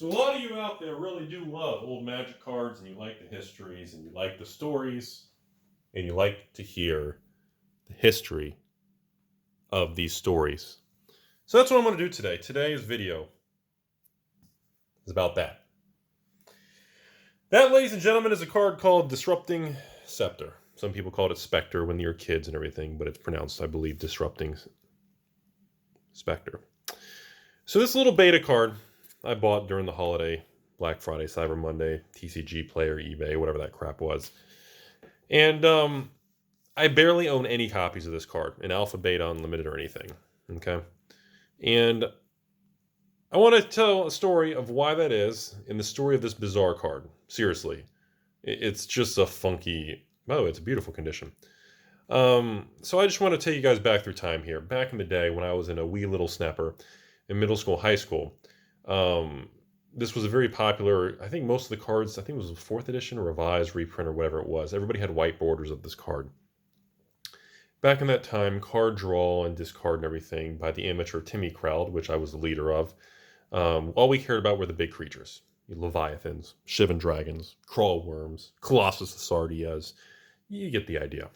So a lot of you out there really do love old Magic cards, and you like the histories, and you like the stories, and you like to hear the history of these stories. So that's what I'm going to do today. Today's video is about that. That, ladies and gentlemen, is a card called Disrupting Scepter. Some people call it Spectre when you're kids and everything, but it's pronounced, I believe, Disrupting Spectre. So this little beta card I bought during the holiday, Black Friday, Cyber Monday, TCG Player, eBay, whatever that crap was. And I barely own any copies of this card, in alpha, beta, unlimited, or anything. Okay? And I want to tell a story of why that is, and the story of this bizarre card. Seriously. It's just a funky... By the way, it's a beautiful condition. So I just want to take you guys back through time here. Back in the day when I was in a wee little snapper in middle school, high school, this was a very popular, I think most of the cards, I think it was a 4th edition or revised reprint or whatever it was. Everybody had white borders of this card. Back in that time, card draw and discard and everything by the amateur Timmy crowd, which I was the leader of, all we cared about were the big creatures. Leviathans, Shivan dragons, crawl worms, Colossus of Sardias. You get the idea.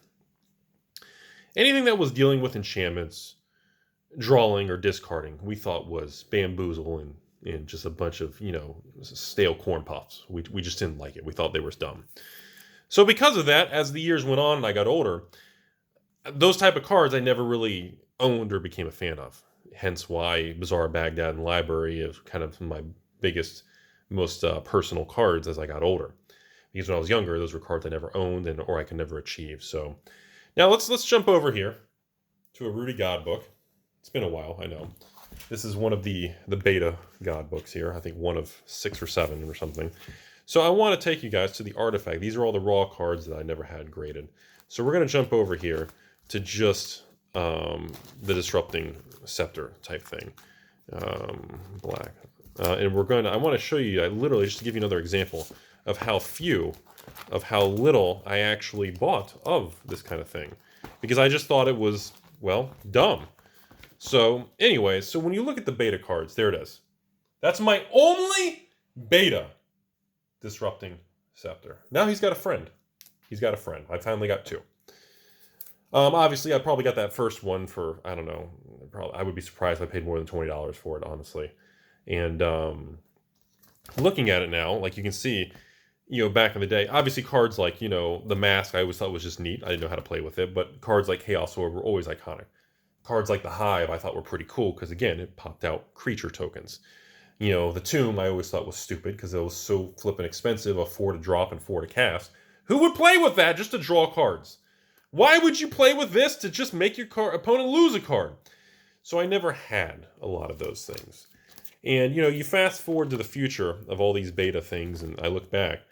Anything that was dealing with enchantments, drawing, or discarding, we thought was bamboozle and just a bunch of, stale corn puffs. We just didn't like it. We thought they were dumb. So because of that, as the years went on and I got older, those type of cards I never really owned or became a fan of. Hence why Bazaar, Baghdad, and Library is kind of my biggest, most personal cards as I got older. Because when I was younger, those were cards I never owned or I could never achieve. So now let's jump over here to a Rudy God book. It's been a while, I know. This is one of the beta God books here. I think one of 6 or 7 or something. So I want to take you guys to the artifact. These are all the raw cards that I never had graded. So we're going to jump over here to just the Disrupting Scepter type thing. Black. And I want to show you, literally, just to give you another example of how little I actually bought of this kind of thing. Because I just thought it was, well, dumb. So, anyway, so when you look at the beta cards, there it is. That's my only beta Disrupting Scepter. Now he's got a friend. I finally got 2. Obviously, I probably got that first one for, I don't know, I would be surprised if I paid more than $20 for it, honestly. And looking at it now, like you can see, back in the day, obviously cards like, the Mask, I always thought was just neat. I didn't know how to play with it, but cards like Chaos Sword were always iconic. Cards like the Hive I thought were pretty cool because, again, it popped out creature tokens. The Tomb I always thought was stupid because it was so flippin' expensive, a 4 to drop and 4 to cast. Who would play with that just to draw cards? Why would you play with this to just make your opponent lose a card? So I never had a lot of those things. And, you fast forward to the future of all these beta things, and I look back.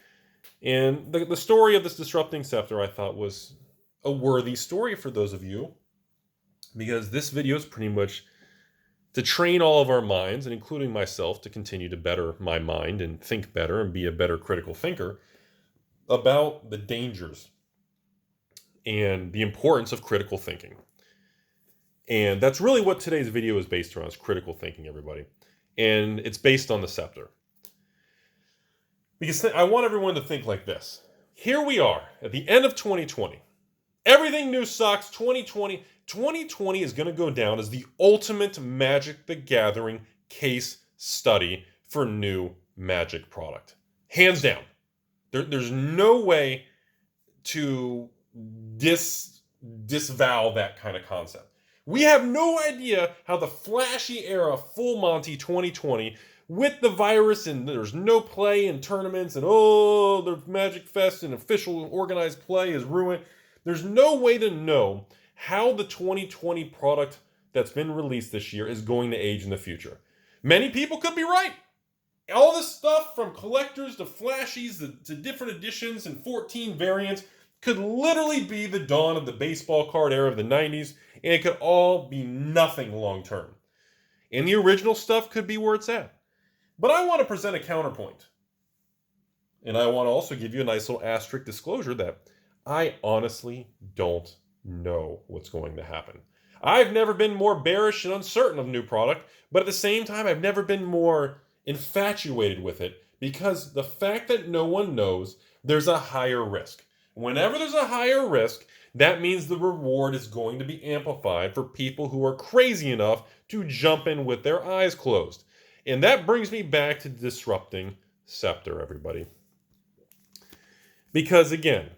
And the story of this Disrupting Scepter I thought was a worthy story for those of you. Because this video is pretty much to train all of our minds, and including myself, to continue to better my mind and think better and be a better critical thinker about the dangers and the importance of critical thinking. And that's really what today's video is based around, is critical thinking, everybody. And it's based on the scepter. Because I want everyone to think like this. Here we are at the end of 2020. Everything new sucks. 2020 is going to go down as the ultimate Magic the Gathering case study for new Magic product. Hands down. There's no way to disavow that kind of concept. We have no idea how the flashy era full Monty 2020 with the virus and there's no play in tournaments and the Magic Fest and official organized play is ruined. There's no way to know how the 2020 product that's been released this year is going to age in the future. Many people could be right. All this stuff from collectors to flashies to different editions and 14 variants could literally be the dawn of the baseball card era of the 90s, and it could all be nothing long term. And the original stuff could be where it's at. But I want to present a counterpoint. And I want to also give you a nice little asterisk disclosure that I honestly don't know what's going to happen. I've never been more bearish and uncertain of new product, but at the same time, I've never been more infatuated with it because the fact that no one knows, there's a higher risk. Whenever there's a higher risk, that means the reward is going to be amplified for people who are crazy enough to jump in with their eyes closed. And that brings me back to disrupting Scepter, everybody. Because again,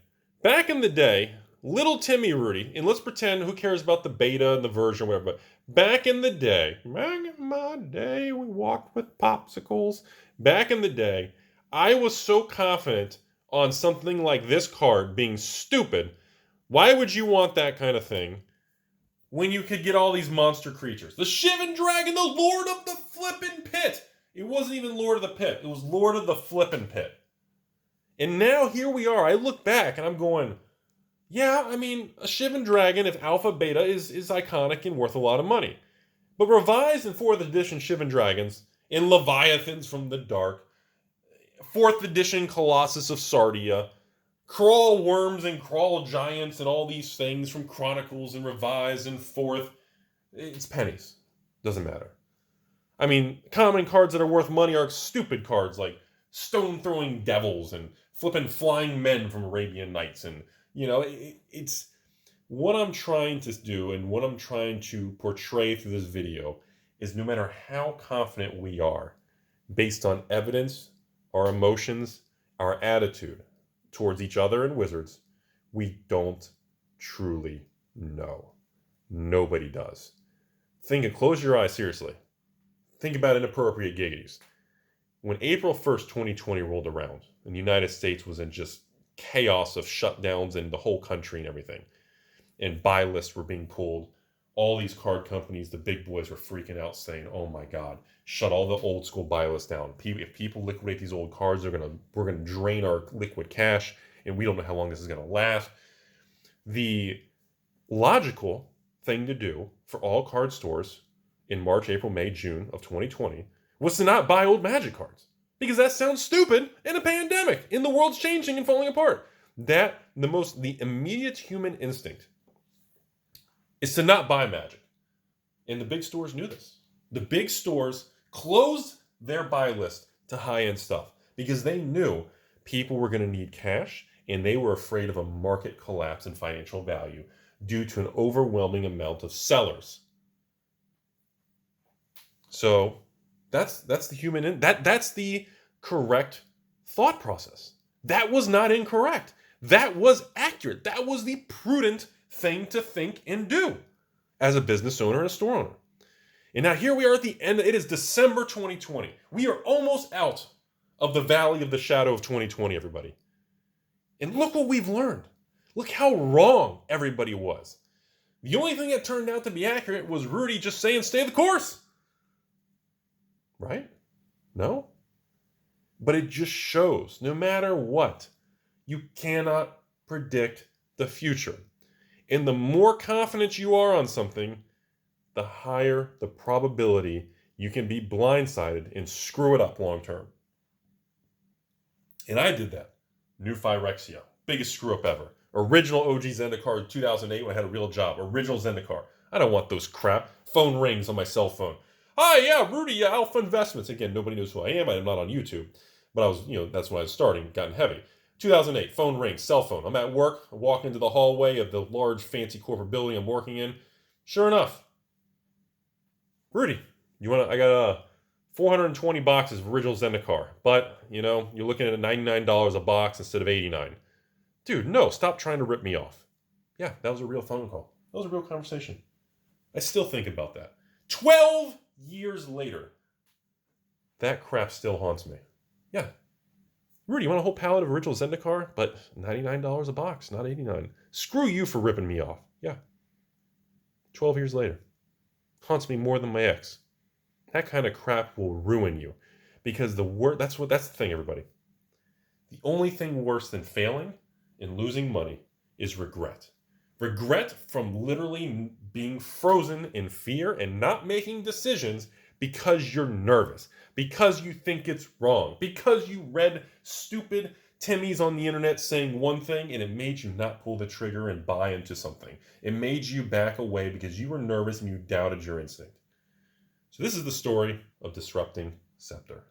back in the day, little Timmy Rudy, and let's pretend who cares about the beta and the version or whatever, but back in my day, we walked with popsicles. Back in the day, I was so confident on something like this card being stupid. Why would you want that kind of thing when you could get all these monster creatures? The Shivan Dragon, the Lord of the Flippin' Pit. It wasn't even Lord of the Pit. It was Lord of the Flippin' Pit. And now here we are. I look back and I'm going, yeah, I mean, a Shivan Dragon, if Alpha Beta, is iconic and worth a lot of money. But revised in 4th edition Shivan Dragons, in Leviathans from the Dark, 4th edition Colossus of Sardia, Crawl Worms and Crawl Giants and all these things from Chronicles and revised in 4th, it's pennies. Doesn't matter. I mean, common cards that are worth money are stupid cards like Stone-Throwing Devils and flippin' Flying Men from Arabian Nights. And, you know, it's what I'm trying to do and what I'm trying to portray through this video is no matter how confident we are, based on evidence, our emotions, our attitude towards each other and wizards, we don't truly know. Nobody does. Close your eyes, seriously. Think about inappropriate giggities. When April 1st, 2020 rolled around, and the United States was in just chaos of shutdowns in the whole country and everything, and buy lists were being pulled, all these card companies, the big boys, were freaking out saying, oh my God, shut all the old school buy lists down. If people liquidate these old cards, we're gonna drain our liquid cash, and we don't know how long this is gonna last. The logical thing to do for all card stores in March, April, May, June of 2020 was to not buy old Magic cards. Because that sounds stupid in a pandemic, in the world's changing and falling apart. The immediate human instinct is to not buy Magic. And the big stores knew this. The big stores closed their buy list to high-end stuff because they knew people were going to need cash and they were afraid of a market collapse in financial value due to an overwhelming amount of sellers. So that's the correct thought process. That was not incorrect. That was accurate. That was the prudent thing to think and do as a business owner and a store owner. And now here we are at the end. It is December 2020. We are almost out of the valley of the shadow of 2020, everybody. And look what we've learned. Look how wrong everybody was. The only thing that turned out to be accurate was Rudy just saying, stay the course. Right? No? But it just shows, no matter what, you cannot predict the future. And the more confident you are on something, the higher the probability you can be blindsided and screw it up long term. And I did that. New Phyrexia. Biggest screw up ever. Original OG Zendikar 2008 when I had a real job. Original Zendikar. I don't want those crap. Phone rings on my cell phone. Hi, yeah, Rudy, Alpha Investments. Again, nobody knows who I am. I'm not on YouTube. But I was, that's when I was starting, gotten heavy. 2008, phone rings, cell phone. I'm at work. I walk into the hallway of the large, fancy corporate building I'm working in. Sure enough, Rudy, I got 420 boxes of original Zendikar. But, you're looking at $99 a box instead of $89. Dude, no, stop trying to rip me off. Yeah, that was a real phone call. That was a real conversation. I still think about that. 12 years later, that crap still haunts me. Yeah. Rudy, you want a whole pallet of original Zendikar? But $99 a box, not $89. Screw you for ripping me off. Yeah. 12 years later. Haunts me more than my ex. That kind of crap will ruin you. Because that's the thing, everybody. The only thing worse than failing and losing money is regret. Regret from literally being frozen in fear and not making decisions because you're nervous, because you think it's wrong, because you read stupid Timmys on the internet saying one thing and it made you not pull the trigger and buy into something. It made you back away because you were nervous and you doubted your instinct. So this is the story of disrupting Scepter.